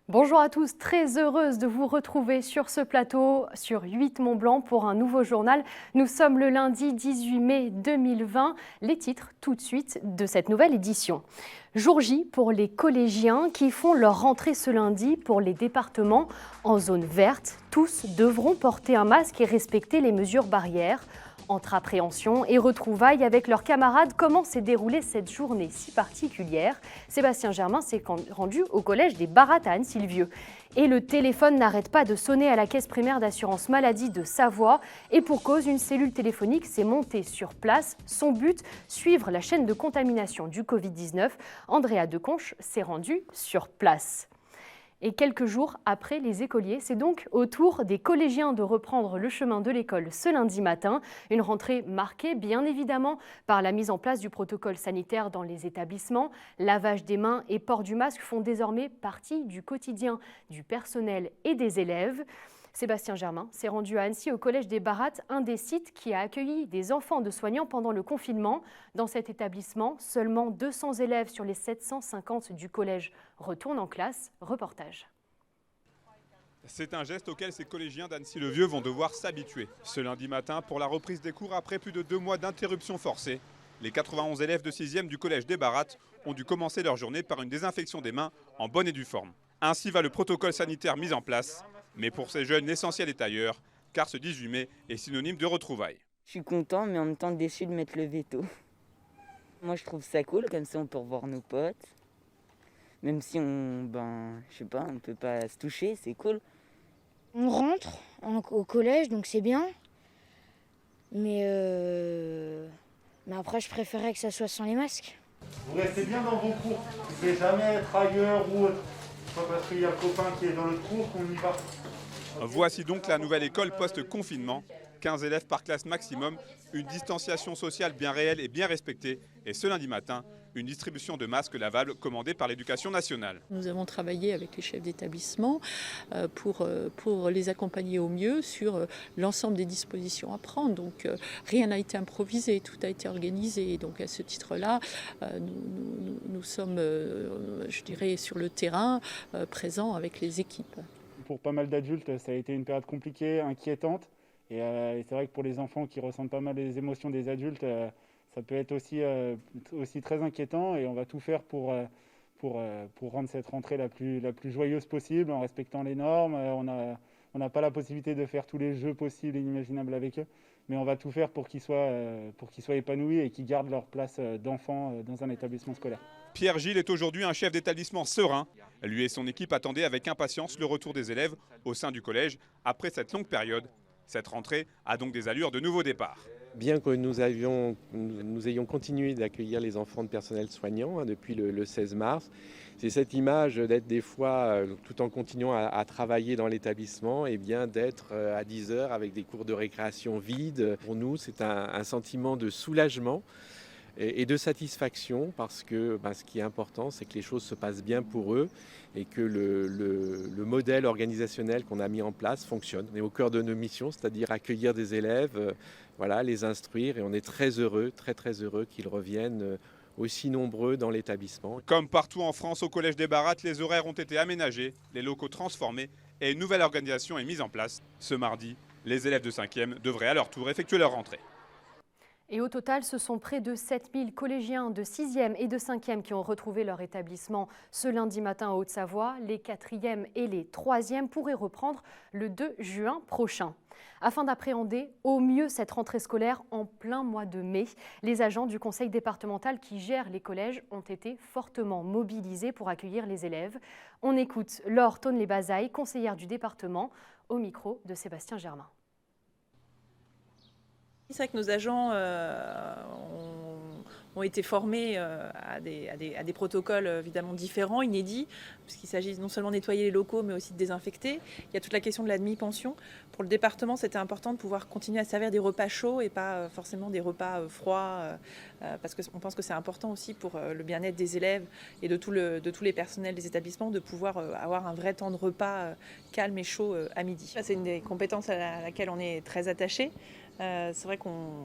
Bonjour à tous, très heureuse de vous retrouver sur ce plateau sur 8 Mont-Blanc pour un nouveau journal. Nous sommes le lundi 18 mai 2020. Les titres tout de suite de cette nouvelle édition. Jour J pour les collégiens qui font leur rentrée ce lundi pour les départements en zone verte. Tous devront porter un masque et respecter les mesures barrières. Entre appréhension et retrouvailles avec leurs camarades, comment s'est déroulée cette journée si particulière? Sébastien Germain s'est rendu au collège des Barattes à Anne-Sylvieux. Et le téléphone n'arrête pas de sonner à la caisse primaire d'assurance maladie de Savoie. Et pour cause, une cellule téléphonique s'est montée sur place. Son but, suivre la chaîne de contamination du Covid-19. Andrea Deconche s'est rendue sur place. Et quelques jours après les écoliers, c'est donc au tour des collégiens de reprendre le chemin de l'école ce lundi matin. Une rentrée marquée bien évidemment par la mise en place du protocole sanitaire dans les établissements. Lavage des mains et port du masque font désormais partie du quotidien du personnel et des élèves. Sébastien Germain s'est rendu à Annecy au collège des Barattes, un des sites qui a accueilli des enfants de soignants pendant le confinement. Dans cet établissement, seulement 200 élèves sur les 750 du collège retournent en classe. Reportage. C'est un geste auquel ces collégiens d'Annecy-le-Vieux vont devoir s'habituer. Ce lundi matin, pour la reprise des cours après plus de 2 mois d'interruption forcée, les 91 élèves de 6e du collège des Barattes ont dû commencer leur journée par une désinfection des mains en bonne et due forme. Ainsi va le protocole sanitaire mis en place. Mais pour ces jeunes, l'essentiel est ailleurs, car ce 18 mai est synonyme de retrouvailles. Je suis content, mais en même temps déçu de mettre le veto. Moi, je trouve ça cool, comme ça on peut revoir nos potes. Même si on peut pas se toucher, c'est cool. On rentre au collège, donc c'est bien. Mais après, je préférais que ça soit sans les masques. Vous restez bien dans vos cours. Vous ne pouvez jamais être ailleurs ou autre. C'est pas parce qu'il y a le copain qui est dans l'autre cours qu'on y va. Voici donc la nouvelle école post-confinement. 15 élèves par classe maximum, une distanciation sociale bien réelle et bien respectée. Et ce lundi matin, une distribution de masques lavables commandée par l'Éducation nationale. Nous avons travaillé avec les chefs d'établissement pour les accompagner au mieux sur l'ensemble des dispositions à prendre. Donc rien n'a été improvisé, tout a été organisé. Donc à ce titre-là, nous sommes, je dirais, sur le terrain, présents avec les équipes. Pour pas mal d'adultes, ça a été une période compliquée, inquiétante. Et c'est vrai que pour les enfants qui ressentent pas mal les émotions des adultes, ça peut être aussi très inquiétant. Et on va tout faire pour rendre cette rentrée la plus joyeuse possible, en respectant les normes. On n'a pas la possibilité de faire tous les jeux possibles et inimaginables avec eux. Mais on va tout faire pour qu'ils soient épanouis et qu'ils gardent leur place d'enfant dans un établissement scolaire. Pierre Gilles est aujourd'hui un chef d'établissement serein. Lui et son équipe attendaient avec impatience le retour des élèves au sein du collège après cette longue période. Cette rentrée a donc des allures de nouveau départ. Bien que nous ayons continué d'accueillir les enfants de personnel soignant depuis le 16 mars, c'est cette image d'être des fois, tout en continuant à travailler dans l'établissement, et bien d'être à 10 heures avec des cours de récréation vides. Pour nous, c'est un sentiment de soulagement et de satisfaction, parce que ce qui est important, c'est que les choses se passent bien pour eux et que le modèle organisationnel qu'on a mis en place fonctionne. On est au cœur de nos missions, c'est-à-dire accueillir des élèves, les instruire, et on est très heureux qu'ils reviennent aussi nombreux dans l'établissement. Comme partout en France, au collège des Barattes, les horaires ont été aménagés, les locaux transformés et une nouvelle organisation est mise en place. Ce mardi, les élèves de 5e devraient à leur tour effectuer leur rentrée. Et au total, ce sont près de 7000 collégiens de 6e et de 5e qui ont retrouvé leur établissement ce lundi matin en Haute-Savoie. Les 4e et les 3e pourraient reprendre le 2 juin prochain. Afin d'appréhender au mieux cette rentrée scolaire en plein mois de mai, les agents du conseil départemental qui gèrent les collèges ont été fortement mobilisés pour accueillir les élèves. On écoute Laure Tonne-les-Bazailles, conseillère du département, au micro de Sébastien Germain. C'est vrai que nos agents ont été formés à des protocoles évidemment différents, inédits, puisqu'il s'agit non seulement de nettoyer les locaux, mais aussi de désinfecter. Il y a toute la question de la demi-pension. Pour le département, c'était important de pouvoir continuer à servir des repas chauds et pas forcément des repas froids, parce qu'on pense que c'est important aussi pour le bien-être des élèves et de tous les personnels des établissements de pouvoir avoir un vrai temps de repas calme et chaud à midi. C'est une des compétences à laquelle on est très attaché. C'est vrai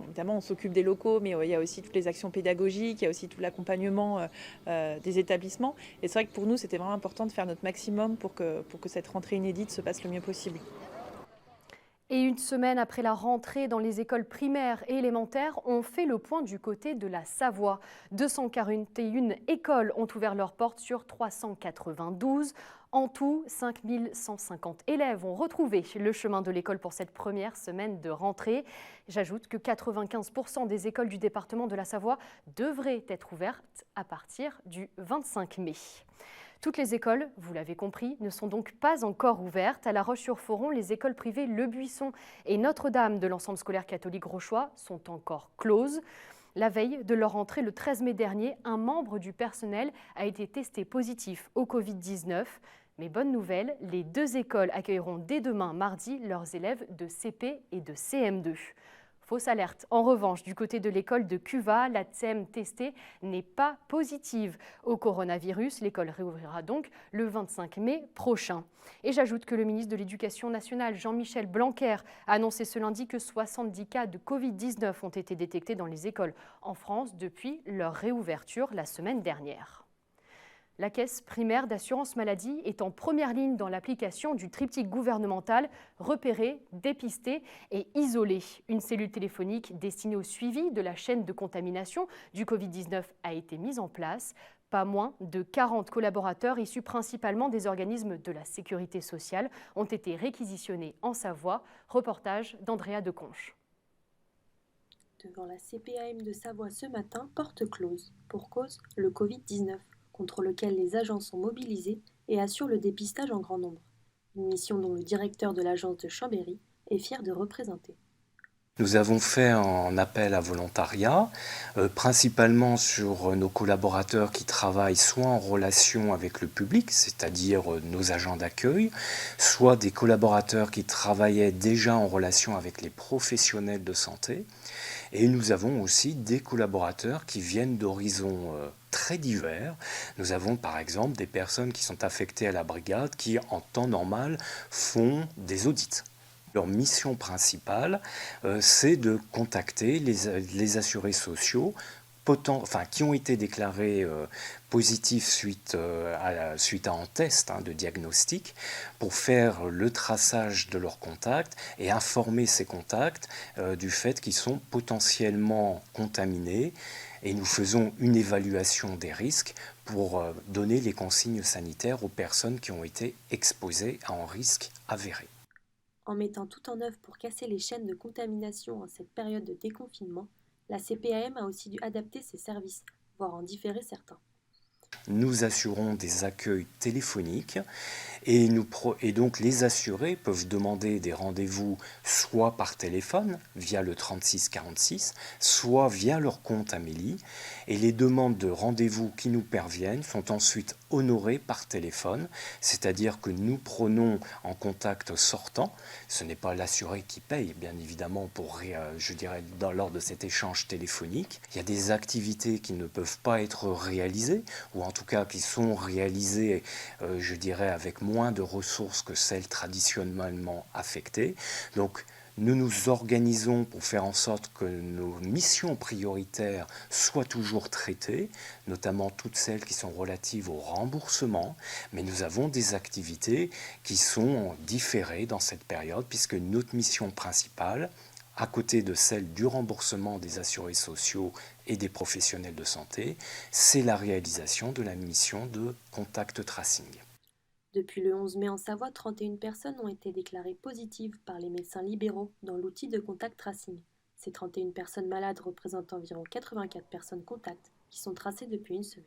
évidemment, on s'occupe des locaux, mais il y a aussi toutes les actions pédagogiques, il y a aussi tout l'accompagnement des établissements. Et c'est vrai que pour nous, c'était vraiment important de faire notre maximum pour que cette rentrée inédite se passe le mieux possible. Et une semaine après la rentrée dans les écoles primaires et élémentaires, on fait le point du côté de la Savoie. 241 écoles ont ouvert leurs portes sur 392. En tout, 5150 élèves ont retrouvé le chemin de l'école pour cette première semaine de rentrée. J'ajoute que 95% des écoles du département de la Savoie devraient être ouvertes à partir du 25 mai. Toutes les écoles, vous l'avez compris, ne sont donc pas encore ouvertes. À La Roche-sur-Foron, les écoles privées Le Buisson et Notre-Dame de l'ensemble scolaire catholique rochois sont encore closes. La veille de leur entrée le 13 mai dernier, un membre du personnel a été testé positif au Covid-19. Mais bonne nouvelle, les 2 écoles accueilleront dès demain, mardi, leurs élèves de CP et de CM2. Fausse alerte. En revanche, du côté de l'école de Cuvas, la TSEM testée n'est pas positive au coronavirus. L'école réouvrira donc le 25 mai prochain. Et j'ajoute que le ministre de l'Éducation nationale, Jean-Michel Blanquer, a annoncé ce lundi que 70 cas de Covid-19 ont été détectés dans les écoles en France depuis leur réouverture la semaine dernière. La Caisse primaire d'assurance maladie est en première ligne dans l'application du triptyque gouvernemental repérer, dépister et isoler. Une cellule téléphonique destinée au suivi de la chaîne de contamination du Covid-19 a été mise en place. Pas moins de 40 collaborateurs issus principalement des organismes de la sécurité sociale ont été réquisitionnés en Savoie. Reportage d'Andrea Deconche. Devant la CPAM de Savoie ce matin, porte close. Pour cause, le Covid-19. Contre lequel les agents sont mobilisés et assurent le dépistage en grand nombre. Une mission dont le directeur de l'agence de Chambéry est fier de représenter. Nous avons fait un appel à volontariat, principalement sur nos collaborateurs qui travaillent soit en relation avec le public, c'est-à-dire nos agents d'accueil, soit des collaborateurs qui travaillaient déjà en relation avec les professionnels de santé. Et nous avons aussi des collaborateurs qui viennent d'horizons très divers. Nous avons par exemple des personnes qui sont affectées à la brigade qui, en temps normal, font des audits. Leur mission principale, c'est de contacter les assurés sociaux qui ont été déclarés positifs suite à un test de diagnostic pour faire le traçage de leurs contacts et informer ces contacts du fait qu'ils sont potentiellement contaminés. Et nous faisons une évaluation des risques pour donner les consignes sanitaires aux personnes qui ont été exposées à un risque avéré. En mettant tout en œuvre pour casser les chaînes de contamination en cette période de déconfinement, la CPAM a aussi dû adapter ses services, voire en différer certains. Nous assurons des accueils téléphoniques et donc les assurés peuvent demander des rendez-vous soit par téléphone via le 3646, soit via leur compte Amélie. Et les demandes de rendez-vous qui nous parviennent sont ensuite honorées par téléphone, c'est-à-dire que nous prenons en contact sortant. Ce n'est pas l'assuré qui paye, bien évidemment, lors de cet échange téléphonique. Il y a des activités qui ne peuvent pas être réalisées, ou en tout cas qui sont réalisées, avec moins de ressources que celles traditionnellement affectées. Donc, nous nous organisons pour faire en sorte que nos missions prioritaires soient toujours traitées, notamment toutes celles qui sont relatives au remboursement, mais nous avons des activités qui sont différées dans cette période, puisque notre mission principale, à côté de celle du remboursement des assurés sociaux et des professionnels de santé, c'est la réalisation de la mission de contact tracing. Depuis le 11 mai en Savoie, 31 personnes ont été déclarées positives par les médecins libéraux dans l'outil de contact tracing. Ces 31 personnes malades représentent environ 84 personnes contacts qui sont tracées depuis une semaine.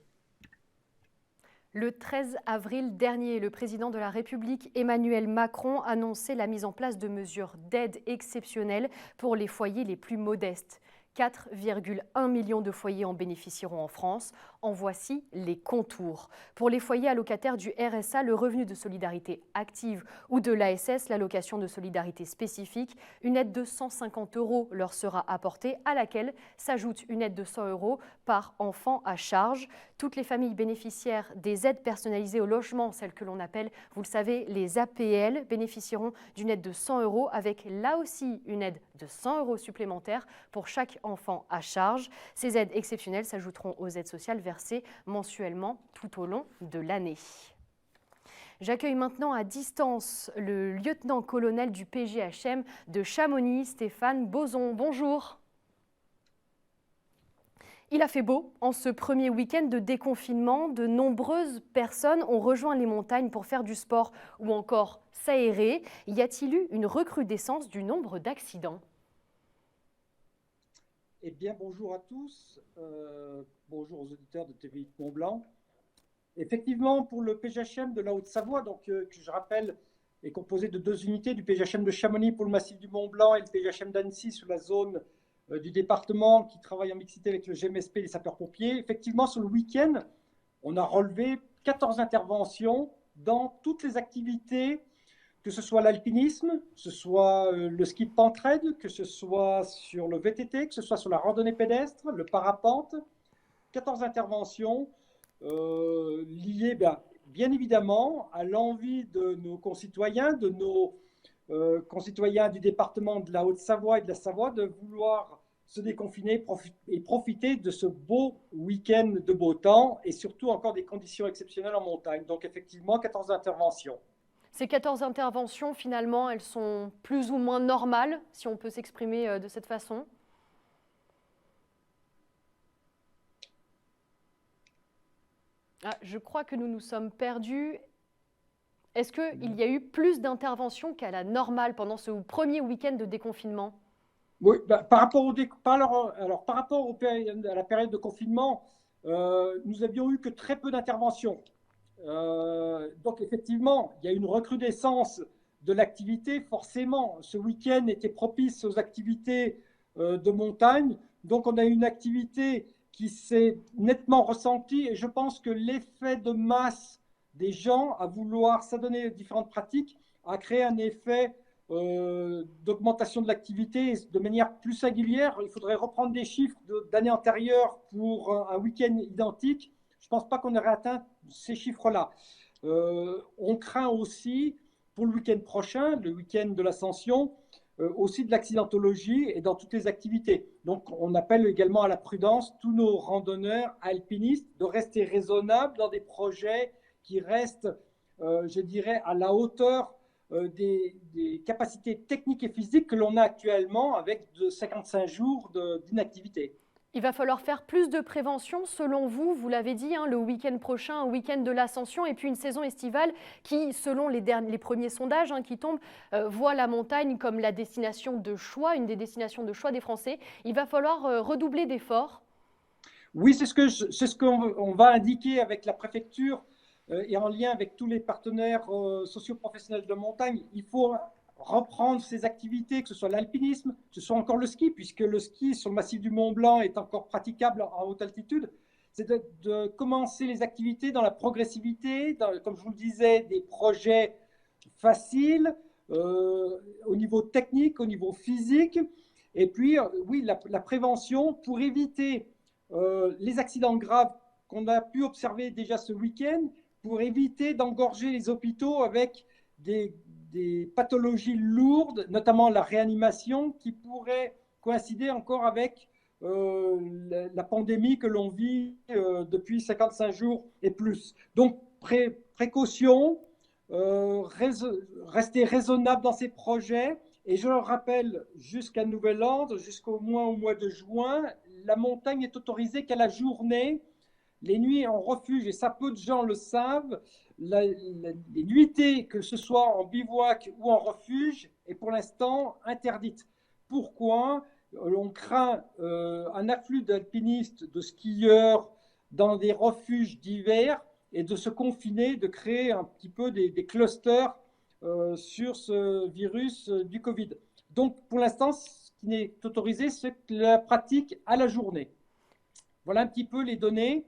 Le 13 avril dernier, le président de la République, Emmanuel Macron, annonçait la mise en place de mesures d'aide exceptionnelles pour les foyers les plus modestes. 4,1 millions de foyers en bénéficieront en France. En voici les contours. Pour les foyers allocataires du RSA, le revenu de solidarité active ou de l'ASS, l'allocation de solidarité spécifique, une aide de 150 € leur sera apportée, à laquelle s'ajoute une aide de 100 € par enfant à charge. Toutes les familles bénéficiaires des aides personnalisées au logement, celles que l'on appelle, vous le savez, les APL, bénéficieront d'une aide de 100 € avec là aussi une aide de 100 € supplémentaires pour chaque enfant à charge. Ces aides exceptionnelles s'ajouteront aux aides sociales versées mensuellement tout au long de l'année. J'accueille maintenant à distance le lieutenant-colonel du PGHM de Chamonix, Stéphane Bozon. Bonjour. Il a fait beau en ce premier week-end de déconfinement. De nombreuses personnes ont rejoint les montagnes pour faire du sport ou encore s'aérer. Y a-t-il eu une recrudescence du nombre d'accidents ? Eh bien, bonjour à tous. Bonjour aux auditeurs de TV8 Mont-Blanc. Effectivement, pour le PGHM de la Haute-Savoie, que je rappelle, est composé de 2 unités, du PGHM de Chamonix pour le massif du Mont-Blanc et le PGHM d'Annecy sur la zone du département qui travaille en mixité avec le GMSP et les sapeurs-pompiers. Effectivement, sur le week-end, on a relevé 14 interventions dans toutes les activités, que ce soit l'alpinisme, que ce soit le ski de pentraide, que ce soit sur le VTT, que ce soit sur la randonnée pédestre, le parapente. 14 interventions liées bien évidemment à l'envie de nos concitoyens, de nos concitoyens du département de la Haute-Savoie et de la Savoie de vouloir se déconfiner et profiter de ce beau week-end de beau temps et surtout encore des conditions exceptionnelles en montagne. Donc effectivement, 14 interventions. Ces 14 interventions, finalement, elles sont plus ou moins normales, si on peut s'exprimer de cette façon ? Je crois que nous nous sommes perdus. Est-ce qu'il y a eu plus d'interventions qu'à la normale pendant ce premier week-end de déconfinement ? Oui, par rapport à la période de confinement, nous avions eu que très peu d'interventions. Donc effectivement, il y a une recrudescence de l'activité. Forcément, ce week-end était propice aux activités de montagne. Donc on a une activité qui s'est nettement ressentie et je pense que l'effet de masse des gens à vouloir s'adonner aux différentes pratiques a créé un effet d'augmentation de l'activité de manière plus singulière. Il faudrait reprendre des chiffres d'années antérieures pour un week-end identique. Je ne pense pas qu'on aurait atteint ces chiffres-là. On craint aussi pour le week-end prochain, le week-end de l'Ascension, aussi de l'accidentologie et dans toutes les activités. Donc on appelle également à la prudence tous nos randonneurs, alpinistes, de rester raisonnables dans des projets qui restent, je dirais, à la hauteur des capacités techniques et physiques que l'on a actuellement avec 55 jours d'inactivité. Il va falloir faire plus de prévention, selon vous, vous l'avez dit, le week-end prochain, un week-end de l'Ascension, et puis une saison estivale qui, selon les premiers sondages qui tombent, voit la montagne comme la destination de choix, une des destinations de choix des Français. Il va falloir redoubler d'efforts. Oui, c'est ce qu'on va indiquer avec la préfecture et en lien avec tous les partenaires socio-professionnels de montagne. Il faut reprendre ces activités, que ce soit l'alpinisme, que ce soit encore le ski, puisque le ski sur le massif du Mont-Blanc est encore praticable en haute altitude. C'est de commencer les activités dans la progressivité, comme je vous le disais, des projets faciles au niveau technique, au niveau physique. Et puis, oui, la prévention pour éviter les accidents graves qu'on a pu observer déjà ce week-end, pour éviter d'engorger les hôpitaux avec des pathologies lourdes, notamment la réanimation, qui pourrait coïncider encore avec la pandémie que l'on vit depuis 55 jours et plus. Donc, précaution, rester raisonnable dans ces projets. Et je le rappelle, jusqu'à nouvel ordre, jusqu'au moins au mois de juin, la montagne est autorisée qu'à la journée. Les nuits en refuge, et ça peu de gens le savent, les nuitées, que ce soit en bivouac ou en refuge, est pour l'instant interdite. Pourquoi ? On craint un afflux d'alpinistes, de skieurs dans des refuges d'hiver et de se confiner, de créer un petit peu des clusters sur ce virus du Covid. Donc pour l'instant, ce qui n'est autorisé, c'est la pratique à la journée. Voilà un petit peu les données.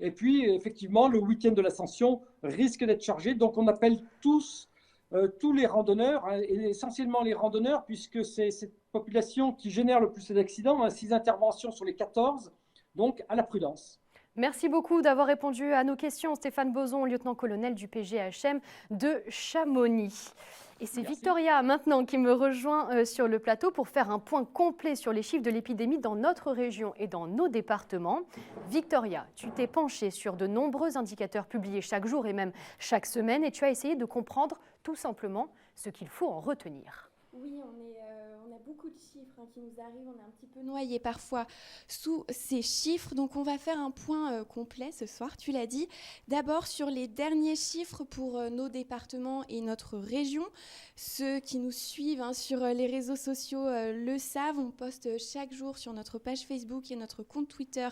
Et puis, effectivement, le week-end de l'Ascension risque d'être chargé. Donc, on appelle tous les randonneurs, et essentiellement les randonneurs, puisque c'est cette population qui génère le plus d'accidents, 6 interventions sur les 14, donc à la prudence. Merci beaucoup d'avoir répondu à nos questions. Stéphane Bozon, lieutenant-colonel du PGHM de Chamonix. Et c'est Victoria maintenant qui me rejoint sur le plateau pour faire un point complet sur les chiffres de l'épidémie dans notre région et dans nos départements. Victoria, tu t'es penchée sur de nombreux indicateurs publiés chaque jour et même chaque semaine et tu as essayé de comprendre tout simplement ce qu'il faut en retenir. Oui, on a beaucoup de chiffres qui nous arrivent, on est un petit peu noyés parfois sous ces chiffres. Donc on va faire un point complet ce soir, tu l'as dit. D'abord sur les derniers chiffres pour nos départements et notre région. Ceux qui nous suivent sur les réseaux sociaux le savent, on poste chaque jour sur notre page Facebook et notre compte Twitter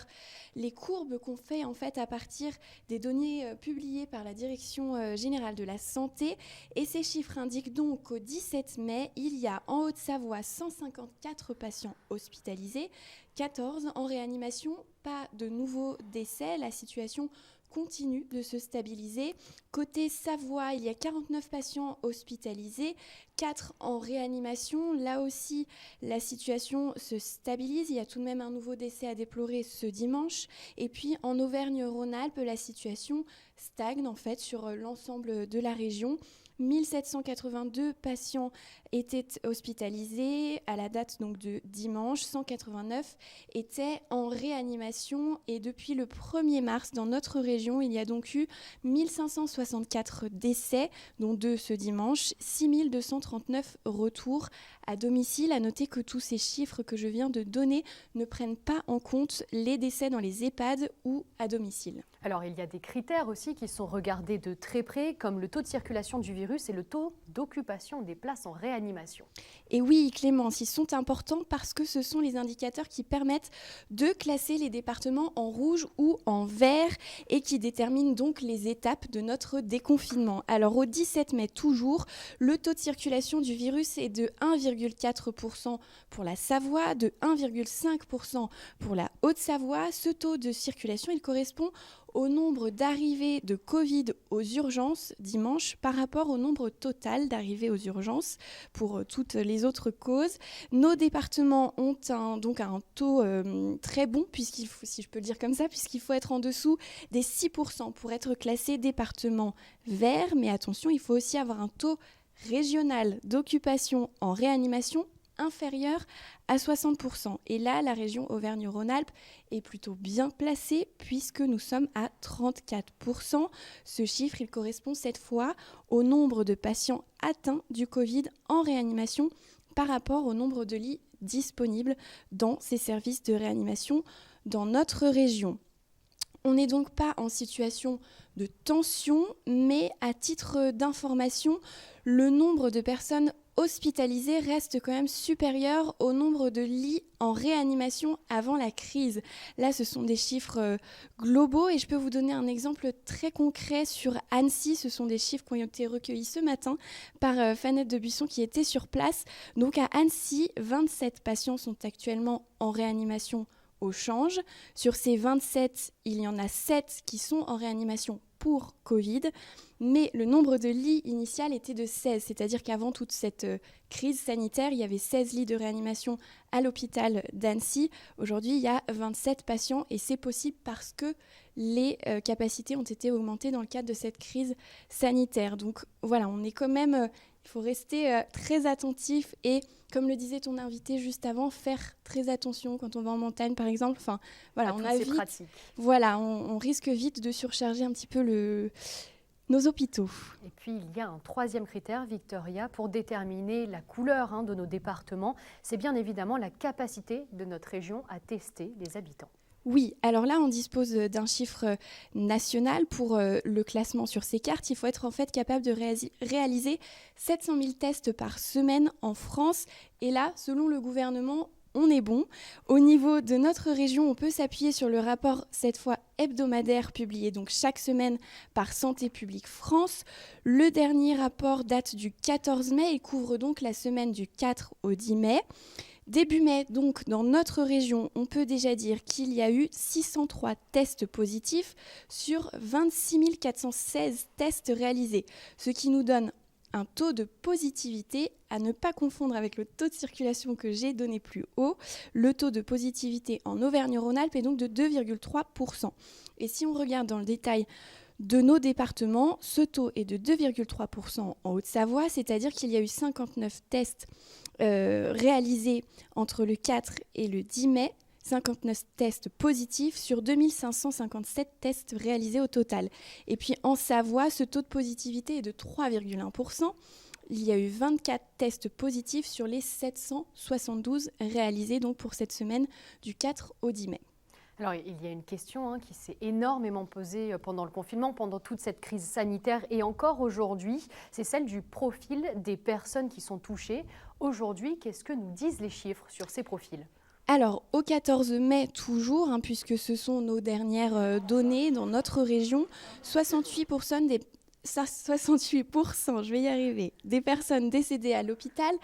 les courbes qu'on fait en fait à partir des données publiées par la Direction générale de la santé. Et ces chiffres indiquent donc qu'au 17 mai, il y a en Haute-Savoie 154 patients hospitalisés, 14 en réanimation, pas de nouveaux décès. La situation continue de se stabiliser. Côté Savoie, il y a 49 patients hospitalisés, 4 en réanimation. Là aussi, la situation se stabilise. Il y a tout de même un nouveau décès à déplorer ce dimanche. Et puis, en Auvergne-Rhône-Alpes, la situation stagne en fait sur l'ensemble de la région. 1782 patients étaient hospitalisés à la date donc de dimanche, 189 étaient en réanimation et depuis le 1er mars dans notre région, il y a donc eu 1564 décès, dont 2 ce dimanche, 6239 retours à domicile. À noter que tous ces chiffres que je viens de donner ne prennent pas en compte les décès dans les EHPAD ou à domicile. Alors il y a des critères aussi qui sont regardés de très près, comme le taux de circulation du virus et le taux d'occupation des places en réanimation. Et oui, Clémence, ils sont importants parce que ce sont les indicateurs qui permettent de classer les départements en rouge ou en vert et qui déterminent donc les étapes de notre déconfinement. Alors au 17 mai toujours, le taux de circulation du virus est de 1,4% pour la Savoie, de 1,5% pour la Haute-Savoie. Ce taux de circulation, il correspond au nombre d'arrivées de Covid aux urgences dimanche par rapport au nombre total d'arrivées aux urgences pour toutes les autres causes. Nos départements ont donc un taux très bon, puisqu'il faut, si je peux le dire comme ça, puisqu'il faut être en dessous des 6% pour être classé département vert. Mais attention, il faut aussi avoir un taux régional d'occupation en réanimation inférieur à 60%. Et là, la région Auvergne-Rhône-Alpes est plutôt bien placée puisque nous sommes à 34%. Ce chiffre, il correspond cette fois au nombre de patients atteints du Covid en réanimation par rapport au nombre de lits disponibles dans ces services de réanimation dans notre région. On n'est donc pas en situation de tension, mais à titre d'information, le nombre de personnes hospitalisés reste quand même supérieur au nombre de lits en réanimation avant la crise. Là, ce sont des chiffres globaux et je peux vous donner un exemple très concret sur Annecy. Ce sont des chiffres qui ont été recueillis ce matin par Fanette de Buisson qui était sur place. Donc à Annecy, 27 patients sont actuellement en réanimation au change. Sur ces 27, il y en a 7 qui sont en réanimation pour Covid, mais le nombre de lits initial était de 16, c'est-à-dire qu'avant toute cette crise sanitaire, il y avait 16 lits de réanimation à l'hôpital d'Annecy. Aujourd'hui, il y a 27 patients et c'est possible parce que les capacités ont été augmentées dans le cadre de cette crise sanitaire. Donc voilà, on est quand même... il faut rester très attentif et, comme le disait ton invité juste avant, faire très attention quand on va en montagne, par exemple. Enfin, voilà, on risque vite de surcharger un petit peu nos hôpitaux. Et puis, il y a un troisième critère, Victoria, pour déterminer la couleur de nos départements. C'est bien évidemment la capacité de notre région à tester les habitants. Oui, alors là, on dispose d'un chiffre national pour le classement sur ces cartes. Il faut être en fait capable de réaliser 700 000 tests par semaine en France. Et là, selon le gouvernement, on est bon. Au niveau de notre région, on peut s'appuyer sur le rapport, cette fois hebdomadaire, publié donc chaque semaine par Santé publique France. Le dernier rapport date du 14 mai et couvre donc la semaine du 4 au 10 mai. Début mai, donc, dans notre région, on peut déjà dire qu'il y a eu 603 tests positifs sur 26 416 tests réalisés, ce qui nous donne un taux de positivité à ne pas confondre avec le taux de circulation que j'ai donné plus haut. Le taux de positivité en Auvergne-Rhône-Alpes est donc de 2,3%. Et si on regarde dans le détail de nos départements, ce taux est de 2,3% en Haute-Savoie, c'est-à-dire qu'il y a eu 59 tests réalisés entre le 4 et le 10 mai, 59 tests positifs sur 2557 tests réalisés au total. Et puis en Savoie, ce taux de positivité est de 3,1%. Il y a eu 24 tests positifs sur les 772 réalisés donc pour cette semaine du 4 au 10 mai. Alors, il y a une question qui s'est énormément posée pendant le confinement, pendant toute cette crise sanitaire et encore aujourd'hui, c'est celle du profil des personnes qui sont touchées. Aujourd'hui, qu'est-ce que nous disent les chiffres sur ces profils ? Alors, au 14 mai toujours, puisque ce sont nos dernières données dans notre région, 68% des personnes décédées à l'hôpital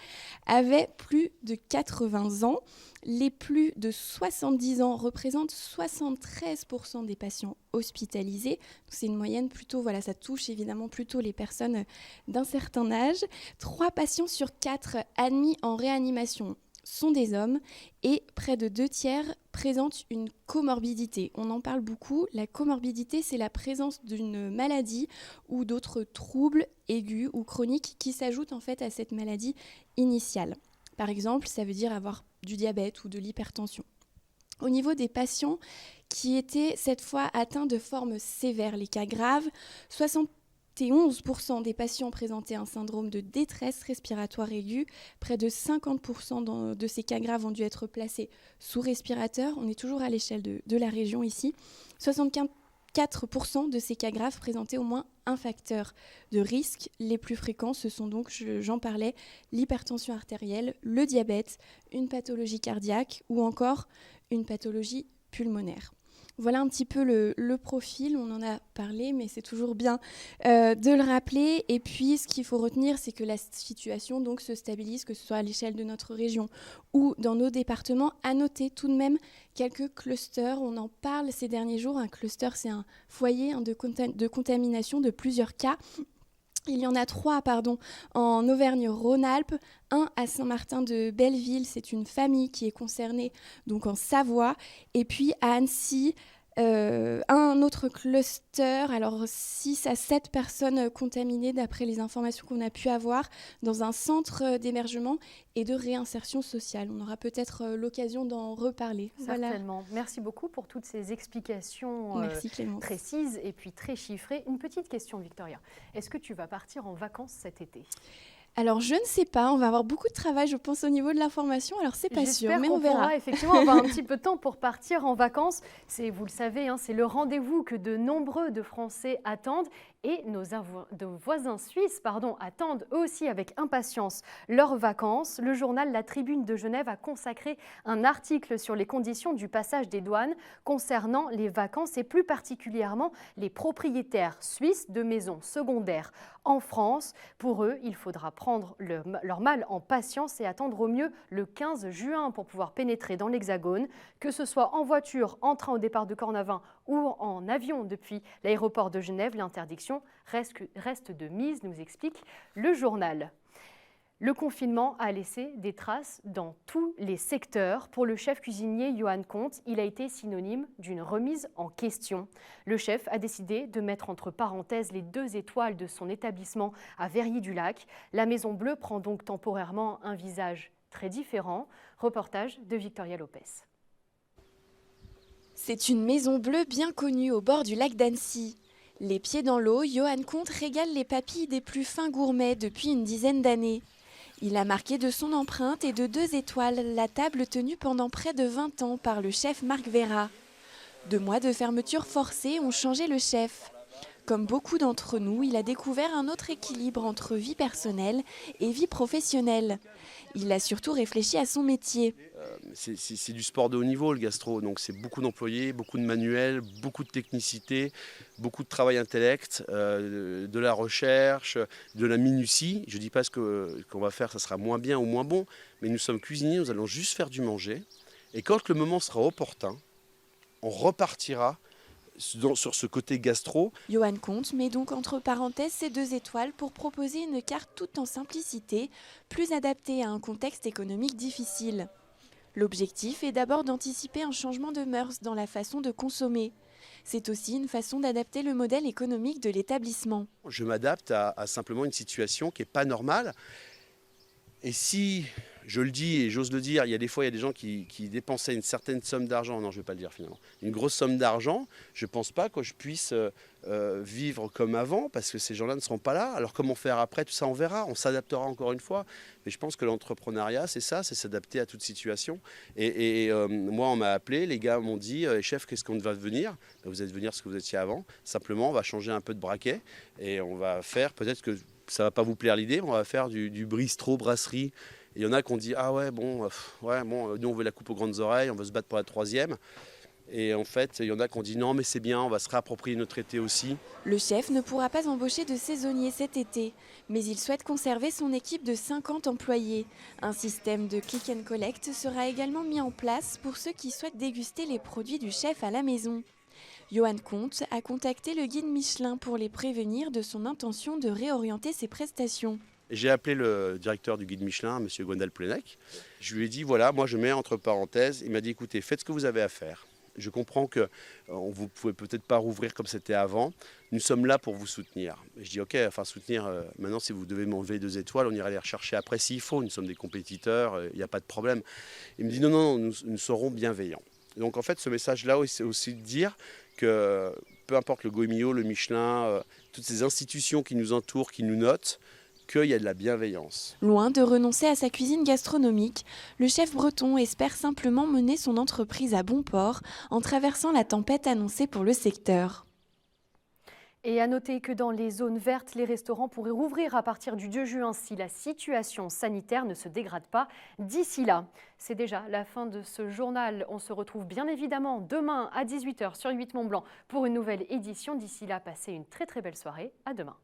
avaient plus de 80 ans. Les plus de 70 ans représentent 73% des patients hospitalisés. Donc c'est une moyenne plutôt, ça touche évidemment plutôt les personnes d'un certain âge. 3 patients sur 4 admis en réanimation sont des hommes et près de 2 tiers présentent une comorbidité. On en parle beaucoup. La comorbidité, c'est la présence d'une maladie ou d'autres troubles aigus ou chroniques qui s'ajoutent en fait à cette maladie initiale. Par exemple, ça veut dire avoir du diabète ou de l'hypertension. Au niveau des patients qui étaient cette fois atteints de formes sévères, les cas graves, 71% des patients présentaient un syndrome de détresse respiratoire aiguë. Près de 50% de ces cas graves ont dû être placés sous respirateur. On est toujours à l'échelle de la région ici. 64% de ces cas graves présentaient au moins un facteur de risque. Les plus fréquents, ce sont donc, j'en parlais, l'hypertension artérielle, le diabète, une pathologie cardiaque ou encore une pathologie pulmonaire. Voilà un petit peu le profil, on en a parlé, mais c'est toujours bien de le rappeler. Et puis, ce qu'il faut retenir, c'est que la situation donc, se stabilise, que ce soit à l'échelle de notre région ou dans nos départements. À noter tout de même quelques clusters, on en parle ces derniers jours. Un cluster, c'est un foyer de contamination de plusieurs cas. Il y en a 3 en Auvergne-Rhône-Alpes, un à Saint-Martin-de-Belleville, c'est une famille qui est concernée donc en Savoie, et puis à Annecy, un autre cluster, alors 6 à 7 personnes contaminées d'après les informations qu'on a pu avoir dans un centre d'hébergement et de réinsertion sociale. On aura peut-être l'occasion d'en reparler. Certainement. Voilà. Merci beaucoup pour toutes ces explications précises et puis très chiffrées. Une petite question, Victoria. Est-ce que tu vas partir en vacances cet été ? Alors, je ne sais pas. On va avoir beaucoup de travail, je pense, au niveau de l'information. Alors, c'est pas sûr, mais on verra. Effectivement, avoir un petit peu de temps pour partir en vacances. Vous le savez, c'est le rendez-vous que de nombreux de Français attendent. Et nos voisins suisses attendent eux aussi avec impatience leurs vacances. Le journal La Tribune de Genève a consacré un article sur les conditions du passage des douanes concernant les vacances et plus particulièrement les propriétaires suisses de maisons secondaires en France. Pour eux, il faudra prendre leur mal en patience et attendre au mieux le 15 juin pour pouvoir pénétrer dans l'Hexagone, que ce soit en voiture, en train au départ de Cornavin ou en avion depuis l'aéroport de Genève. L'interdiction reste de mise, nous explique le journal. Le confinement a laissé des traces dans tous les secteurs. Pour le chef cuisinier Johan Comte, il a été synonyme d'une remise en question. Le chef a décidé de mettre entre parenthèses les 2 étoiles de son établissement à Verrier-du-Lac. La Maison Bleue prend donc temporairement un visage très différent. Reportage de Victoria Lopez. C'est une Maison Bleue bien connue au bord du lac d'Annecy. Les pieds dans l'eau, Johan Comte régale les papilles des plus fins gourmets depuis une dizaine d'années. Il a marqué de son empreinte et de 2 étoiles la table tenue pendant près de 20 ans par le chef Marc Vera. 2 mois de fermeture forcée ont changé le chef. Comme beaucoup d'entre nous, il a découvert un autre équilibre entre vie personnelle et vie professionnelle. Il a surtout réfléchi à son métier. c'est du sport de haut niveau, le gastro. Donc c'est beaucoup d'employés, beaucoup de manuels, beaucoup de technicité, beaucoup de travail intellect, de la recherche, de la minutie. Je ne dis pas ce qu'on va faire, ça sera moins bien ou moins bon, mais nous sommes cuisiniers, nous allons juste faire du manger. Et quand le moment sera opportun, on repartira sur ce côté gastro. Johan Comte met donc entre parenthèses ces 2 étoiles pour proposer une carte toute en simplicité, plus adaptée à un contexte économique difficile. L'objectif est d'abord d'anticiper un changement de mœurs dans la façon de consommer. C'est aussi une façon d'adapter le modèle économique de l'établissement. Je m'adapte à simplement une situation qui n'est pas normale. Et si, je le dis et j'ose le dire, il y a des gens qui dépensaient une certaine somme d'argent, non je ne vais pas le dire finalement, une grosse somme d'argent, je ne pense pas que je puisse vivre comme avant parce que ces gens-là ne seront pas là. Alors comment faire après, tout ça on verra, on s'adaptera encore une fois. Mais je pense que l'entrepreneuriat c'est ça, c'est s'adapter à toute situation. Et moi on m'a appelé, les gars m'ont dit, chef qu'est-ce qu'on va devenir? Vous allez devenir ce que vous étiez avant, simplement on va changer un peu de braquet et on va faire peut-être que ça ne va pas vous plaire l'idée, mais on va faire du bistrot, brasserie. Il y en a qui ont dit « Ah ouais, bon, nous on veut la coupe aux grandes oreilles, on veut se battre pour la 3e ». Et en fait, il y en a qui ont dit « Non, mais c'est bien, on va se réapproprier notre été aussi ». Le chef ne pourra pas embaucher de saisonniers cet été, mais il souhaite conserver son équipe de 50 employés. Un système de click and collect sera également mis en place pour ceux qui souhaitent déguster les produits du chef à la maison. Johan Comte a contacté le guide Michelin pour les prévenir de son intention de réorienter ses prestations. J'ai appelé le directeur du guide Michelin, M. Gwendal Plenec. Je lui ai dit, voilà, moi je mets entre parenthèses. Il m'a dit, écoutez, faites ce que vous avez à faire. Je comprends que vous ne pouvez peut-être pas rouvrir comme c'était avant. Nous sommes là pour vous soutenir. Et je dis, ok, enfin soutenir, maintenant si vous devez m'enlever 2 étoiles, on ira les rechercher après s'il faut. Nous sommes des compétiteurs, il n'y a pas de problème. Il me dit, non, nous serons bienveillants. Donc en fait, ce message-là, c'est aussi de dire que peu importe le Goemio, le Michelin, toutes ces institutions qui nous entourent, qui nous notent, qu'il y a de la bienveillance. Loin de renoncer à sa cuisine gastronomique, le chef breton espère simplement mener son entreprise à bon port en traversant la tempête annoncée pour le secteur. Et à noter que dans les zones vertes, les restaurants pourraient rouvrir à partir du 2 juin si la situation sanitaire ne se dégrade pas d'ici là. C'est déjà la fin de ce journal. On se retrouve bien évidemment demain à 18h sur 8 Mont Blanc pour une nouvelle édition. D'ici là, passez une très belle soirée. À demain.